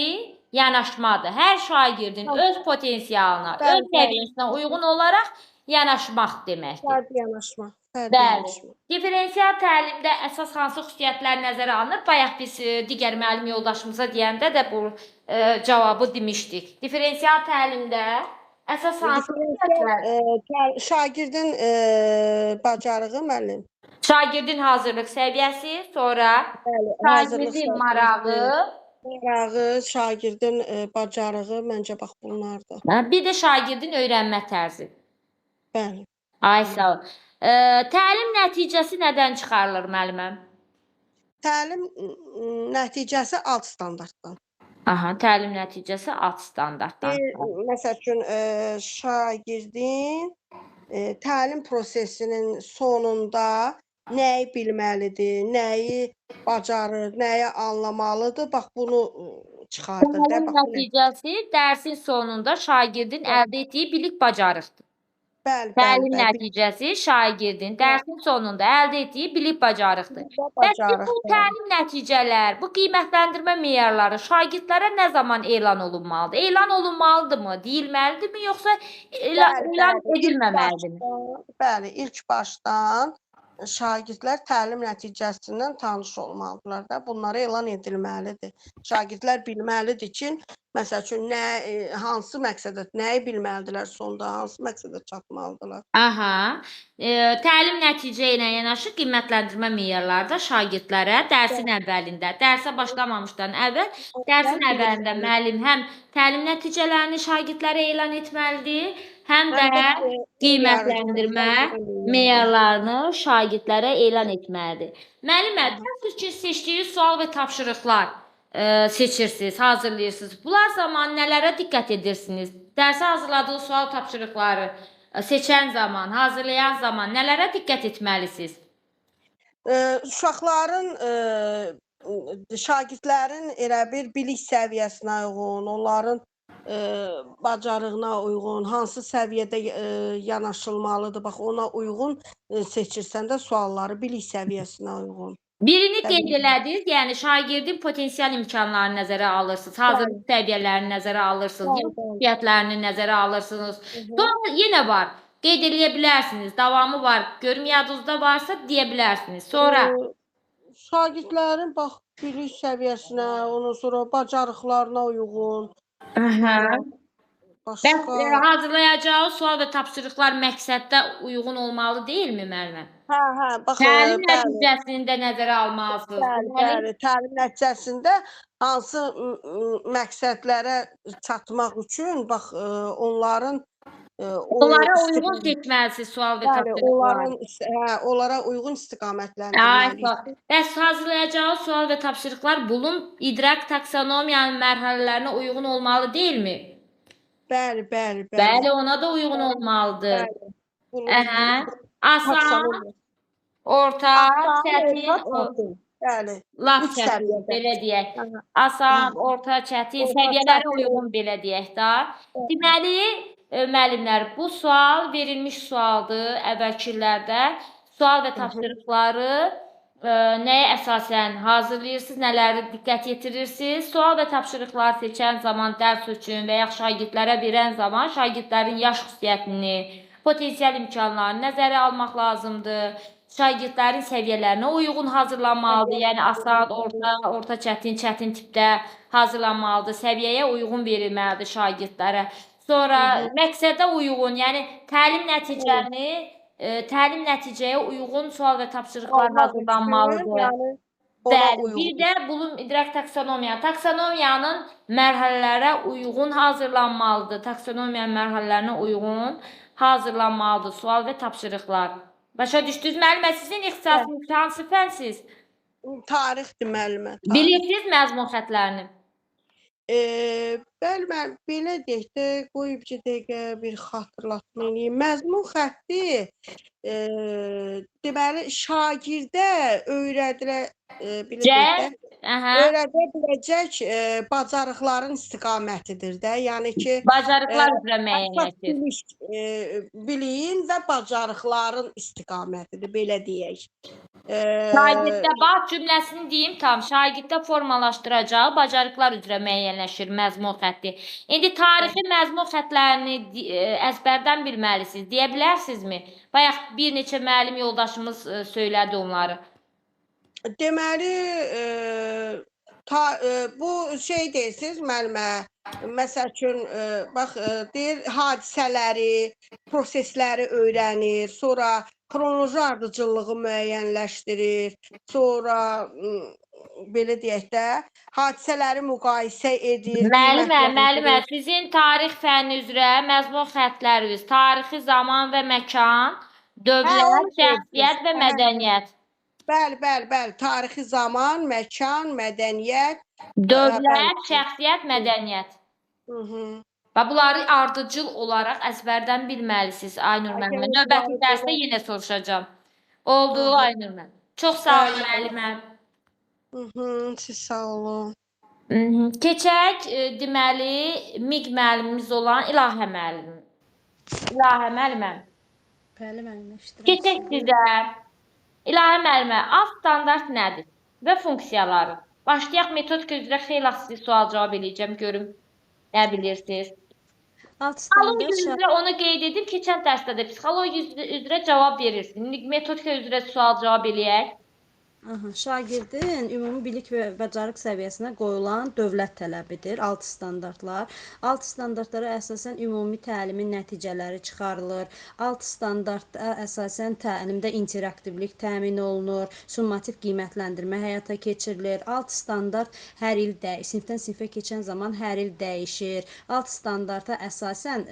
yanaşmadır. Hər şagirdin öz potensialına, Bəli, öz səviyyəsinə uyğun olaraq yanaşmaq deməkdir. Fərdi yanaşma. Fərdi Bəli. yanaşma. Differensial təlimdə əsas hansı xüsusiyyətlər nəzərə alınır? Bayaq biz digər müəllim yoldaşımıza deyəndə də bu cavabı demişdik. Differensial təlimdə əsas hansı xüsusiyyətlər? Şagirdin bacarığı müəllim. Şagirdin hazırlıq səviyyəsi, sonra Bəli, şagirdin marağı, şagirdin bacarığı məncə bax bunlardır. bir də şagirdin öyrənmə tərzi. Bəli. Ay sağ ol. Təlim nəticəsi nədən çıxarılır müəlliməm? Təlim nəticəsi alt standartdan. Aha, təlim nəticəsi alt standartdan. Məsəl üçün şagirdin təlim prosesinin sonunda nəyi bilməlidir, nəyi bacarır, nəyi anlamalıdır. Bax bunu çıxardır da. Təlim Bax bu nəticəsi dərsin sonunda şagirdin əldə etdiyi bilik bacarıqdır. bəli, Təlim bəli, bəli. nəticəsi şagirdin dərsin sonunda əldə etdiyi bilik bacarıqdır. Bəs bu təlim nəticələr, bu qiymətləndirmə meyarları şagirdlərə nə zaman elan olunmalıdır? Elan olunmalıdırmı, deyilməlidirmi, yoxsa elan edilməməlidirmi? Bəli, ilk başdan şagirdlər təlim nəticəsindən tanış olmalıdırlar da. Bunlara elan edilməlidir. Şagirdlər bilməlidir ki, məsəl üçün hansı məqsədə, nəyi bilməlidirlər sonda, hansı məqsədə çatmalıdırlar. Aha. Təlim nəticə ilə yanaşı qiymətləndirmə meyarları da şagirdlərə dərsin əvvəlində, dərsə başlamamışdan əvvəl, dərsin əvvəlində müəllim həm təlim nəticələrini şagirdlərə elan etməlidir, həm də qiymətləndirmə meyarlarını şagirdlərə elan etməlidir. Müəllimə, dərs üçün seçdiyiniz sual və tapşırıqlar seçirsiniz, hazırlayırsınız. Bunlar zaman nələrə diqqət edirsiniz? Dərsə hazırladığınız sual tapşırıqları seçən zaman, hazırlayan zaman nələrə diqqət etməlisiniz? Uşaqların, şagirdlərin elə bir bilik səviyyəsinə uyğun, onların bacarığına uyğun, hansı səviyyədə yanaşılmalıdır. Bax, ona uyğun seçirsən də sualları bilik səviyyəsinə uyğun. Birini Təbii qeyd ki. elədiniz, yəni şagirdin potensial imkanlarını nəzərə alırsınız, hazırlıq səviyyələrini nəzərə alırsınız, Bəli, yaş bəli. xüsusiyyətlərini nəzərə alırsınız. Hı hı. Sonra yenə var, qeyd eləyə bilərsiniz, davamı var, görüm yadınızda varsa deyə bilərsiniz. Sonra Şagirdlərin bax bilik səviyyəsinə, ondan sonra bacarıqlarına uyğun, Aha. Bəs başqa. hazırlayacağı sual və tapşırıqlar məqsəddə uyğun olmalı deyilmi müəllimə? Hə, bax, Təlim bəli. nəticəsini də nəzərə almalısınız. Bəli. Təlim nəticəsində hansı məqsədlərə çatmaq üçün bax onların Onlara uyğun seçməlisiniz sual və Bəli, tapşırıqları. onlara uyğun Ay, istiqamətləndirməliyik. bəs hazırlayacağı sual və tapşırıqlar bulun idrak taksonomiyanın mərhələlərinə uyğun olmalı deyilmi? Bəli. Bəli, ona da uyğun olmalıdır. Aha. Asan, Taksonomiya. orta, Asan, çətin, orta, çətin. Bəli. lap Üç çətin, səviyyədə. belə deyək. Aha. Asan, orta, çətin, Orta, səviyyələrə çətin. uyğun belə deyək də. Deməli, müəllimlər, bu sual verilmiş sualdır əvvəlki illərdə. Sual və tapşırıqları nəyə əsasən hazırlayırsınız, nələri diqqət yetirirsiniz? Sual və tapşırıqlar seçən zaman dərs üçün və ya şagirdlərə verən zaman şagirdlərin yaş xüsusiyyətini, potensial imkanlarını nəzərə almaq lazımdır. Şagirdlərin səviyyələrinə uyğun hazırlanmalıdır. Yəni asan, orta çətin, çətin tipdə hazırlanmalıdır. Səviyyəyə uyğun verilməlidir şagirdlərə. Sonra məqsədə uyğun, yəni təlim nəticəyə uyğun sual və tapşırıqlar hazırlanmalıdır. Yəni ona Bəli, uyğun. bir də bulun idrak taksonomiya. Taksonomiyanın mərhələlərə uyğun hazırlanmalıdır. Taksonomiyanın mərhələlərinə uyğun hazırlanmalıdır sual və tapşırıqlar. Başa düşdünüz müəllimə? Sizin ixtisasınız hansı fənsiz? Tarixdir müəllimə. Bilirsiniz məzmun xətlərini? Bəli, mən belə deyək də, qoy bir dəqiqə bir xatırlatma eləyim. Məzmun xətti deməli şagirdə öyrədilə biləcək bacarıqların istiqamətidir də. Yəni ki, Bacarıqlar üzrə müəyyənləşdir. biliyin və bacarıqların istiqamətidir, belə deyək. Şagirddə bax cümləsini deyim tam. Şagirddə formalaşdıracağı bacarıqlar üzrə müəyyənləşir məzmun xətti. İndi tarixi məzmun xəttlərini əzbərdən bilməlisiniz. Deyə bilərsinizmi? Bayaq bir neçə müəllim yoldaşımız söylədi onları. Deməli, bu şey deyirsiniz müəllimə, məsəl üçün, bax, deyir, hadisələri, prosesləri öyrənir, sonra xronoloji ardıcıllığı müəyyənləşdirir, sonra belə deyək də, hadisələri müqayisə edir. Müəllimə, sizin tarix fənni üzrə məzmun xəttləriniz, tarixi zaman və məkan, dövlət, şəxsiyyət və mədəniyyət. Bəli, tarixi zaman, məkan, mədəniyyət. Dövlət, şəxsiyyət, mədəniyyət. Və bunları ardıcıl olaraq əzbərdən bilməlisiniz Aynur müəllimə. Növbəti dərsdə yenə soruşacağam. Oldu Aynur müəllimə. Çox sağ olun müəllimə. Siz sağ olun. Keçək, deməli, MİQ müəllimimiz olan İlahə müəllim. İlahə müəllimə. Bəli, müəllimə. Keçək sizə. İlahə müəllimə, alt standart nədir və funksiyaları? Başlayaq metodika üzrə xeyli sizi sual-cavab eləyəcəm, görüm nə bilirsiniz. Psixologiya üzrə onu qeyd edib, keçən dərsdə də psixologiya üzrə cavab verirsiniz. İndi metodika üzrə sual-cavab eləyək. Şagirdin ümumi bilik və bacarıq səviyyəsinə qoyulan dövlət tələbidir, alt standartlar. Alt standartlara əsasən ümumi təlimin nəticələri çıxarılır. Alt standartda əsasən təlimdə interaktivlik təmin olunur, summativ qiymətləndirmə həyata keçirilir. Alt standart hər il sinifdən sinifə keçən zaman hər il dəyişir. Alt standarta əsasən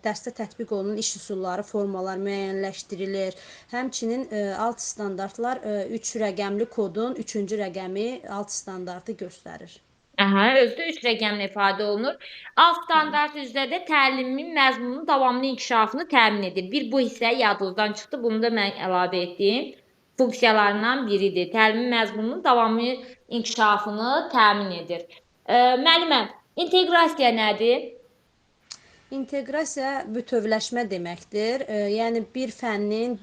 dərsdə tətbiq olunan iş üsulları, formalar müəyyənləşdirilir. Həmçinin alt standartlar 3 rəqəmli kodun 3-cü rəqəmi alt standartı göstərir. Özdə 3 rəqəmlə ifadə olunur. Alt standart üzrə də təlimin məzmununun davamlı inkişafını təmin edir. Bu hissə yadınızdan çıxdı, bunu da mən əlavə etdim. Funksiyalarından biridir. Təlimin məzmununun davamlı inkişafını təmin edir. Müəllimə, İnteqrasiya nədir? İnteqrasiya bütövləşmə deməkdir. Yəni bir fənnin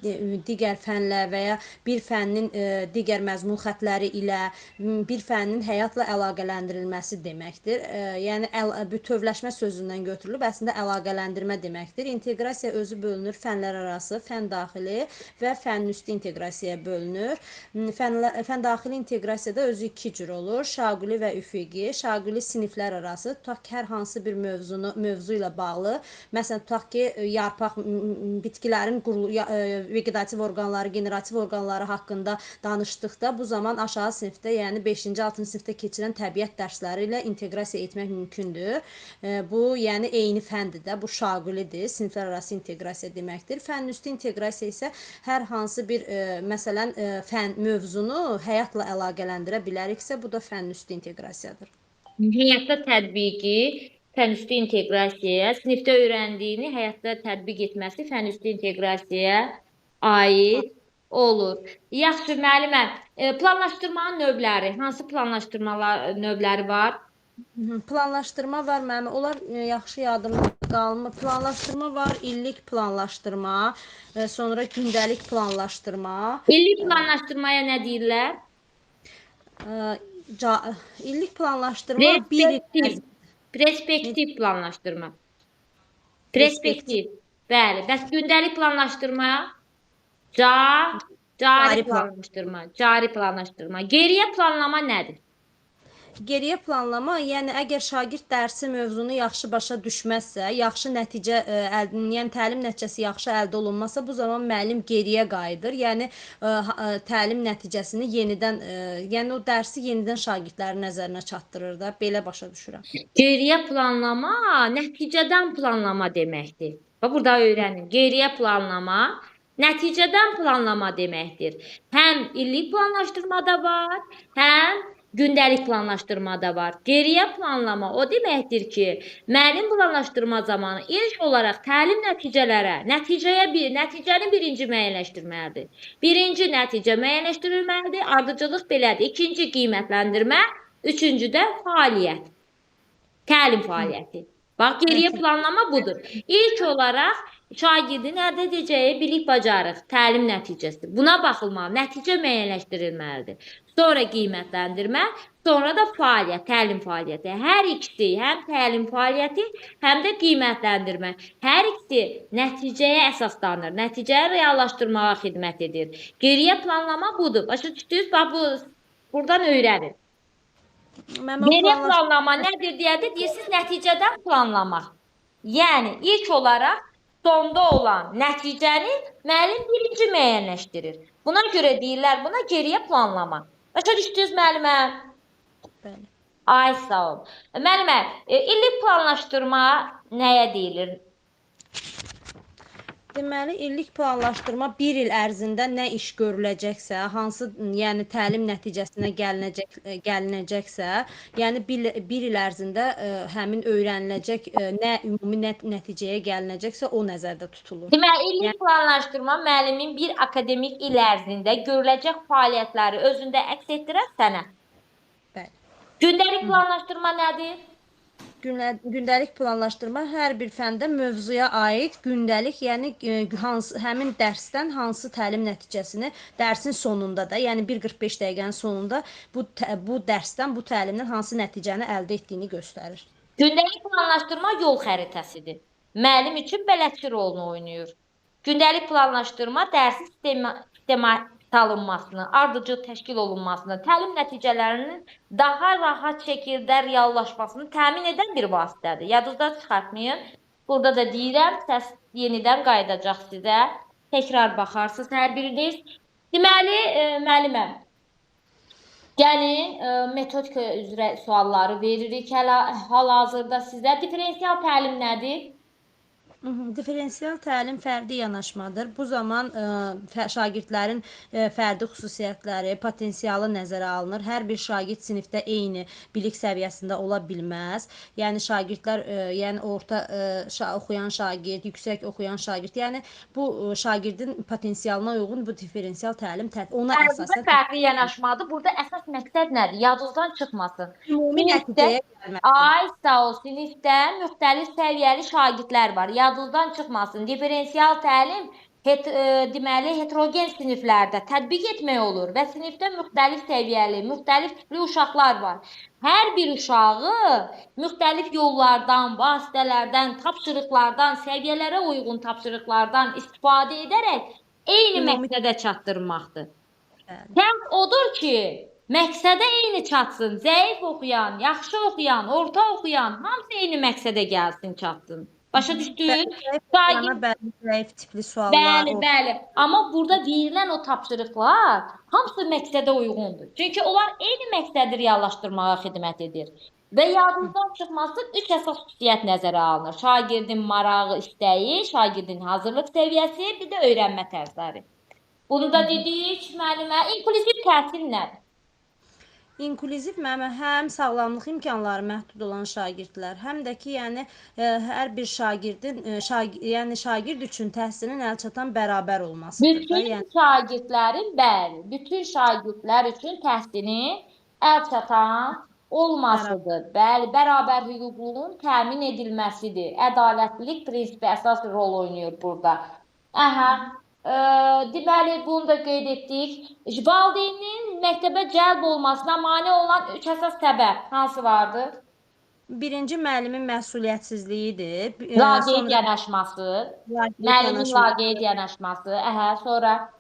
digər fənlər və ya bir fənnin digər məzmun xəttləri ilə bir fənnin həyatla əlaqələndirilməsi deməkdir. Yəni bütövləşmə sözündən götürülüb, əslində əlaqələndirmə deməkdir. İnteqrasiya özü bölünür fənlərarası, fəndaxili və fənüstü inteqrasiyaya bölünür. Fəndaxili inteqrasiyada özü iki cür olur: şaquli və üfüqi. Şaquli siniflər arası, tutaq ki, hər hansı bir mövzu ilə bağlı. Məsələn, tutaq ki, yarpaq bitkilərin veqetativ orqanları, generativ orqanları haqqında danışdıqda bu zaman aşağı sinifdə, yəni 5-ci, 6-cı sinifdə keçirilən təbiət dərsləri ilə inteqrasiya etmək mümkündür. Bu, yəni eyni fəndir də, bu şaqulidir, siniflər arası inteqrasiya deməkdir. Fənüstü inteqrasiya isə hər hansı bir məsələn fən mövzunu həyatla əlaqələndirə biləriksə, bu da fənüstü inteqrasiyadır. Həyatda tətbiqi fənüstü inteqrasiyaya, sinifdə öyrəndiyini həyatda tətbiq etməsi fənüstü inteqrasiyaya aid olur. Yaxşı, müəllimə, planlaşdırmanın növləri, hansı planlaşdırmalar növləri var? Planlaşdırma var mənim. Onlar yaxşı yadımda qalmır. Planlaşdırma var, illik planlaşdırma, sonra gündəlik planlaşdırma. İllik planlaşdırmaya nə deyirlər? İllik planlaşdırma bir il Perspektiv planlaşdırma. Perspektiv. Bəli. Bəs gündəlik planlaşdırma? Cari planlaşdırma. Cari planlaşdırma. Geriyə planlama nədir? Geriyə planlama, yəni əgər şagird dərsi mövzunu yaxşı başa düşməzsə, yaxşı nəticə yəni təlim nəticəsi yaxşı əldə olunmazsa, bu zaman müəllim geriyə qayıdır. Yəni təlim nəticəsini yenidən, yəni o dərsi yenidən şagirdlərin nəzərinə çatdırır da, belə başa düşürəm. Geriyə planlama, nəticədən planlama deməkdir. Bax, burada öyrənin. Geriyə planlama, nəticədən planlama deməkdir. Həm illik planlaşdırmada var, həm gündəlik planlaşdırmada var. Geriyə planlama o deməkdir ki, müəllim planlaşdırma zamanı ilk olaraq təlim nəticəni birinci müəyyənləşdirməlidir. Birinci nəticə müəyyənləşdirilməlidir, ardıcıllıq belədir. İkinci qiymətləndirmə, üçüncü də fəaliyyət. Təlim fəaliyyəti. Bax, geriyə planlama budur. İlk olaraq şagirdin əldə edəcəyi bilik bacarıq, təlim nəticəsi. Buna baxılmalı, nəticə müəyyənləşdirilməlidir. Sonra qiymətləndirmə, sonra da fəaliyyət, təlim fəaliyyəti. Hər ikisi, həm təlim fəaliyyəti, həm də qiymətləndirmə. Hər ikisi nəticəyə əsaslanır, nəticəni reallaşdırmağa xidmət edir. Geriyə planlama budur. Başa düşdünüz? Bax, buradan öyrənin. Geriyə planlama nədir deyəndə deyirsiniz nəticədən planlamaq. Yəni ilk olaraq sonda olan nəticəni müəllim birinci müəyyənləşdirir. Buna görə deyirlər buna geriyə planlama. Başa düşdünüz müəllimə? Bəli. Ay sağ ol. Müəllimə, illik planlaşdırma nəyə deyilir? Deməli, illik planlaşdırma bir il ərzində nə iş görüləcəksə, hansı yəni təlim nəticəsinə gəlinəcəksə, yəni bir il ərzində həmin öyrəniləcək ümumi nəticəyə gəlinəcəksə o nəzərdə tutulur. Deməli, illik planlaşdırma müəllimin bir akademik il ərzində görüləcək fəaliyyətləri özündə əks etdirən sənəd. Bəli. Gündəlik planlaşdırma nədir? Gündəlik planlaşdırma hər bir fəndə mövzuya aid gündəlik, yəni həmin dərsdən hansı təlim nəticəsini dərsin sonunda da, yəni 1:45 dəqiqənin sonunda bu dərsdən, bu təlimdən hansı nəticəni əldə etdiyini göstərir. Gündəlik planlaşdırma yol xəritəsidir. Müəllim üçün bələdçi rolunu oynayır. Gündəlik planlaşdırma dərsin salınmasını, ardıcıl təşkil olunmasını, təlim nəticələrinin daha rahat şəkildə reallaşmasını təmin edən bir vasitədir. Yadınızda çıxartmayın. Burada da deyirəm, səs yenidən qayıdacaq sizə. Təkrar baxarsınız hər biriniz. Deməli, müəllimə, gəlin metodika üzrə sualları veririk hal-hazırda sizə. Diferensial təlim nədir? Diferensial təlim fərdi yanaşmadır. Bu zaman şagirdlərin fərdi xüsusiyyətləri, potensialı nəzərə alınır. Hər bir şagird sinifdə eyni bilik səviyyəsində ola bilməz. Yəni şagirdlər, yəni orta oxuyan şagird, yüksək oxuyan şagird, yəni bu şagirdin potensialına uyğun bu diferensial təlim ona Bu əsasən fərqli yanaşmadır. Burada əsas məqsəd nədir? Yadınızdan çıxmasın. ümumi Sinifdə, nəticəyə gəlmək. ay sağ ol, sinifdə müxtəlif səviyyəli şagirdlər var. Yadınızdan çıxmasın. Diferensial təlim deməli heterogen siniflərdə tətbiq etmək olur və sinifdə müxtəlif səviyyəli, müxtəlif tipli uşaqlar var. Hər bir uşağı müxtəlif yollardan, vasitələrdən, tapşırıqlardan, səviyyələrə uyğun tapşırıqlardan istifadə edərək eyni məqsədə çatdırmaqdır. Şərt odur ki, məqsədə eyni çatsın. Zəif oxuyan, yaxşı oxuyan, orta oxuyan, hamısı eyni məqsədə gəlsin, çatsın. Başa düşdünüz? Zəif tipli suallar. Bəli. Amma burada verilən o tapşırıqlar hamısı məqsədə uyğundur. Çünki onlar eyni məqsədi reallaşdırmağa xidmət edir. Və yadınızdan çıxmasın, 3 əsas xüsusiyyət nəzərə alınır. Şagirdin marağı, istəyi, şagirdin hazırlıq səviyyəsi, bir də öyrənmə tərzləri. Bunu da dedik müəllimə. İnklüziv təhsil nədir? İnklüziv həm sağlamlıq imkanları məhdud olan şagirdlər, həm də ki, yəni hər bir şagirdin, yəni şagird üçün təhsilin əlçatan bərabər olmasıdır. Bütün şagirdlərin, bəli, bütün şagirdlər üçün təhsilin əlçatan olmasıdır. Bəli, bərabər hüquqluğun təmin edilməsidir. Ədalətlilik prinsipi əsas rol oynayır burada. Deməli, bunu da qeyd etdik. Valideynin məktəbə cəlb olmasına mane olan 3 əsas səbəb hansı vardır? Birinci, müəllimin məsuliyyətsizliyidir. Laqeyd yanaşması, müəllimin laqeyd yanaşması, sonra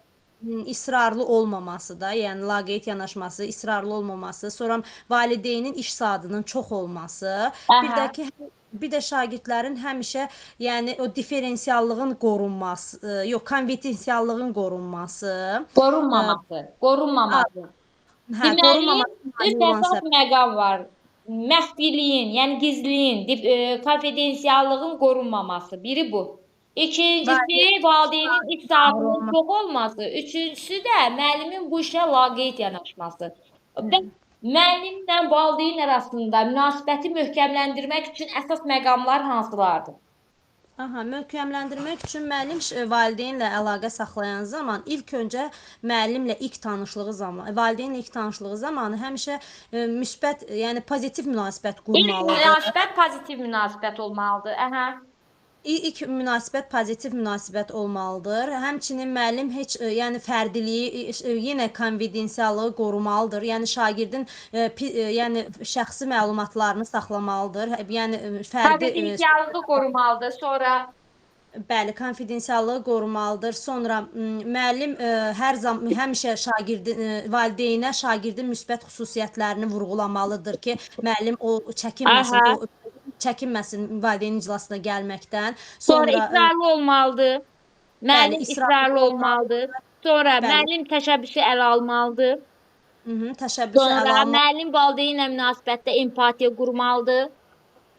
israrlı olmaması da, yəni laqeyd yanaşması, israrlı olmaması, sonra valideynin iş saatının çox olması, bir də şagirdlərin həmişə, yəni o diferensiallığın qorunması, konfidensiallığın qorunması. Qorunmaması. Deməli, 3 əsas məqam var. Məxfiliyin, yəni gizliyin, konfidensiallığın qorunmaması. Biri bu. İkincisi, valideynin iş saatının çox olması. Üçüncüsü də müəllimin bu işə laqeyd yanaşması. Müəllimlə valideyn arasında münasibəti möhkəmləndirmək üçün əsas məqamlar hansılardır? Möhkəmləndirmək üçün müəllim valideynlə əlaqə saxlayan zaman ilk öncə müəllimlə ilk tanışlığı zamanı, valideynlə ilk tanışlığı zamanı həmişə müsbət, yəni pozitiv münasibət qurmalıdır. İlk münasibət pozitiv münasibət olmalıdır. İlk münasibət pozitiv münasibət olmalıdır. Həmçinin müəllim yəni fərdiliyi, yenə konfidensiallığı qorumalıdır. Yəni şagirdin yəni şəxsi məlumatlarını saxlamalıdır. Yəni konfidensiallığı qorumalıdır. Sonra bəli, konfidensiallığı qorumalıdır. Sonra müəllim həmişə valideynə şagirdin müsbət xüsusiyyətlərini vurğulamalıdır ki, müəllim o çəkinməsin valideyn iclasına gəlməkdən. Sonra israrlı olmalıdır. Müəllim israrlı olmalıdır. Sonra müəllim təşəbbüsü ələ almalıdır. Sonra müəllim valideynlə münasibətdə empatiya qurmalıdır.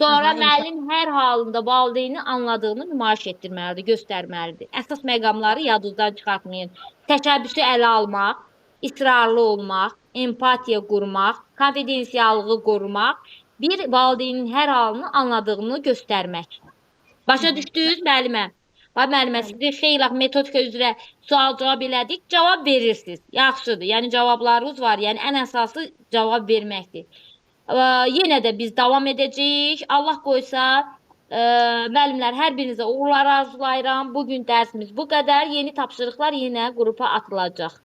Sonra müəllim hər halında valideyni anladığını nümayiş etdirməlidir, göstərməlidir. Əsas məqamları yadınızdan çıxartmayın. Təşəbbüsü ələ almaq, israrlı olmaq, empatiya qurmaq, konfidensiallığı qorumaq, bir valideynin hər halını anladığını göstərmək. Başa düşdünüz müəllimə? Müəllimə, sizə xeyli metodika üzrə sual-cavab elədik, cavab verirsiniz. Yaxşıdır, yəni cavablarınız var, yəni ən əsası cavab verməkdir. Yenə də biz davam edəcəyik. Allah qoysa, müəllimlər, hər birinizə uğurlar arzulayıram. Bugün dərsimiz bu qədər. Yeni tapşırıqlar yenə qrupa atılacaq.